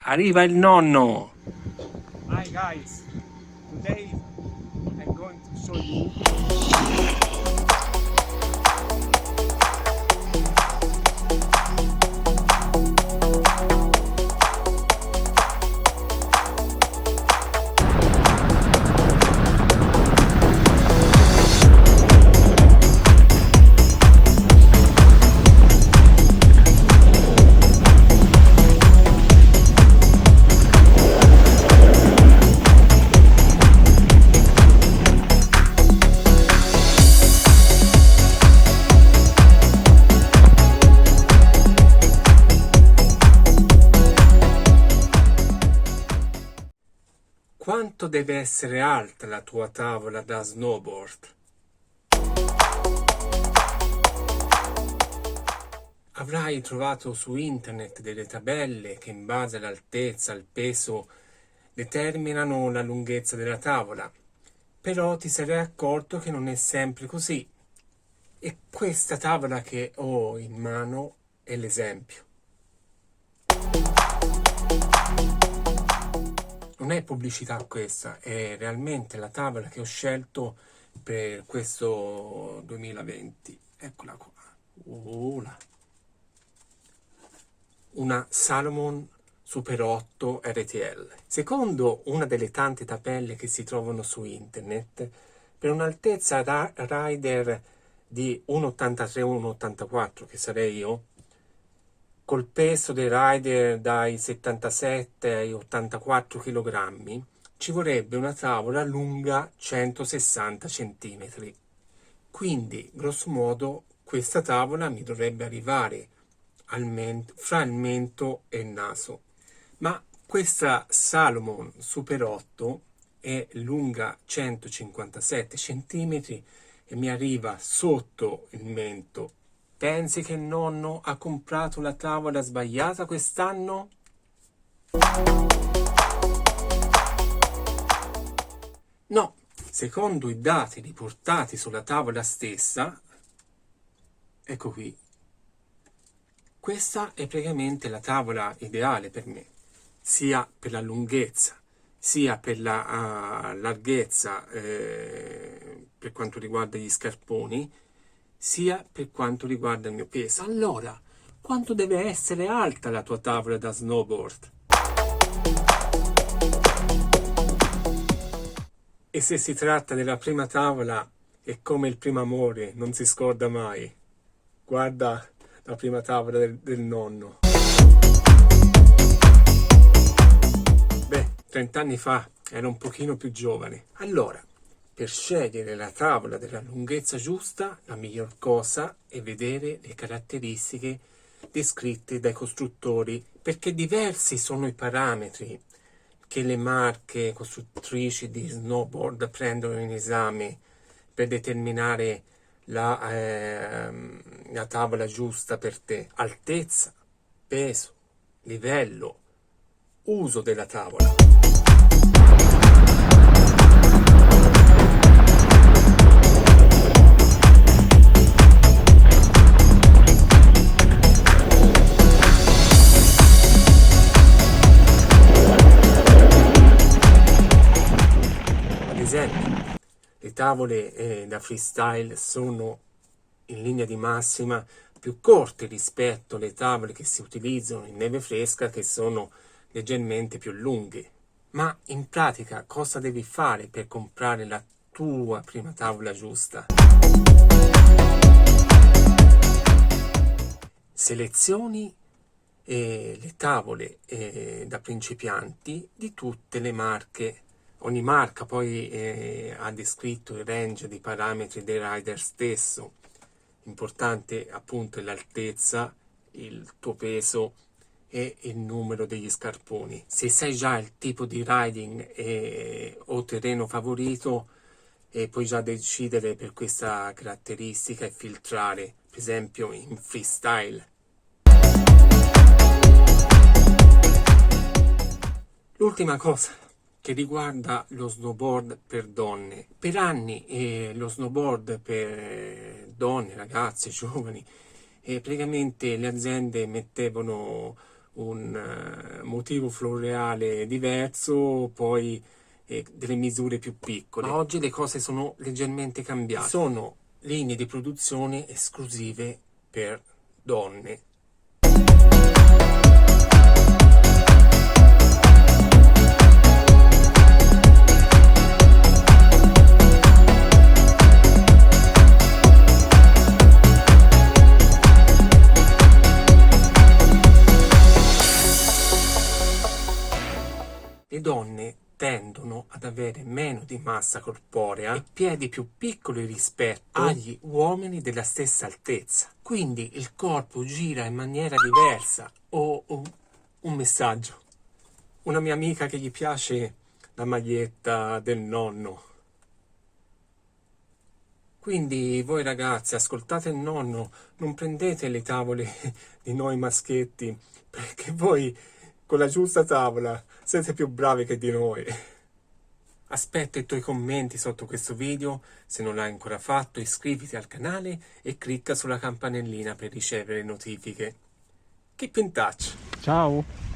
Arriva il nonno! Hi guys, today I'm going to show you Quanto deve essere alta la tua tavola da snowboard? Avrai trovato su internet delle tabelle che in base all'altezza, al peso, determinano la lunghezza della tavola, però ti sarai accorto che non è sempre così. E questa tavola che ho in mano è l'esempio. Non è pubblicità questa, è realmente la tavola che ho scelto per questo 2020. Eccola qua. Una Salomon Super 8 RTL. Secondo una delle tante tabelle che si trovano su internet, per un'altezza rider di 1,83-1,84, che sarei io, col peso dei rider dai 77 ai 84 kg, ci vorrebbe una tavola lunga 160 cm. Quindi, grosso modo, questa tavola mi dovrebbe arrivare fra il mento e il naso. Ma questa Salomon Super 8 è lunga 157 cm e mi arriva sotto il mento. Pensi che il nonno ha comprato la tavola sbagliata quest'anno? No, secondo i dati riportati sulla tavola stessa, ecco qui, questa è praticamente la tavola ideale per me, sia per la lunghezza, sia per la larghezza per quanto riguarda gli scarponi, sia per quanto riguarda il mio peso. Allora, quanto deve essere alta la tua tavola da snowboard? E se si tratta della prima tavola, è come il primo amore, non si scorda mai. Guarda la prima tavola del nonno. Beh, 30 anni fa ero un pochino più giovane. Allora, per scegliere la tavola della lunghezza giusta, la miglior cosa è vedere le caratteristiche descritte dai costruttori, perché diversi sono i parametri che le marche costruttrici di snowboard prendono in esame per determinare la tavola giusta per te. Altezza, peso, livello, uso della tavola. Ad esempio, le tavole da freestyle sono in linea di massima più corte rispetto alle tavole che si utilizzano in neve fresca, che sono leggermente più lunghe. Ma in pratica cosa devi fare per comprare la tua prima tavola giusta? Selezioni le tavole da principianti di tutte le marche. Ogni marca poi ha descritto il range di parametri dei rider stesso. Importante appunto è l'altezza, il tuo peso e il numero degli scarponi. Se sai già il tipo di riding o terreno favorito, puoi già decidere per questa caratteristica e filtrare, per esempio in freestyle. L'ultima cosa che riguarda lo snowboard per donne. Per anni lo snowboard per donne, ragazze, giovani, praticamente le aziende mettevano un motivo floreale diverso, poi delle misure più piccole. Ma oggi le cose sono leggermente cambiate. Sono linee di produzione esclusive per donne. Le donne tendono ad avere meno di massa corporea e piedi più piccoli rispetto agli uomini della stessa altezza. Quindi il corpo gira in maniera diversa. Ho un messaggio. Una mia amica che gli piace la maglietta del nonno. Quindi voi ragazzi, ascoltate il nonno, non prendete le tavole di noi maschietti, perché voi con la giusta tavola siete più bravi che di noi. Aspetto i tuoi commenti sotto questo video, se non l'hai ancora fatto iscriviti al canale e clicca sulla campanellina per ricevere notifiche. Keep in touch! Ciao!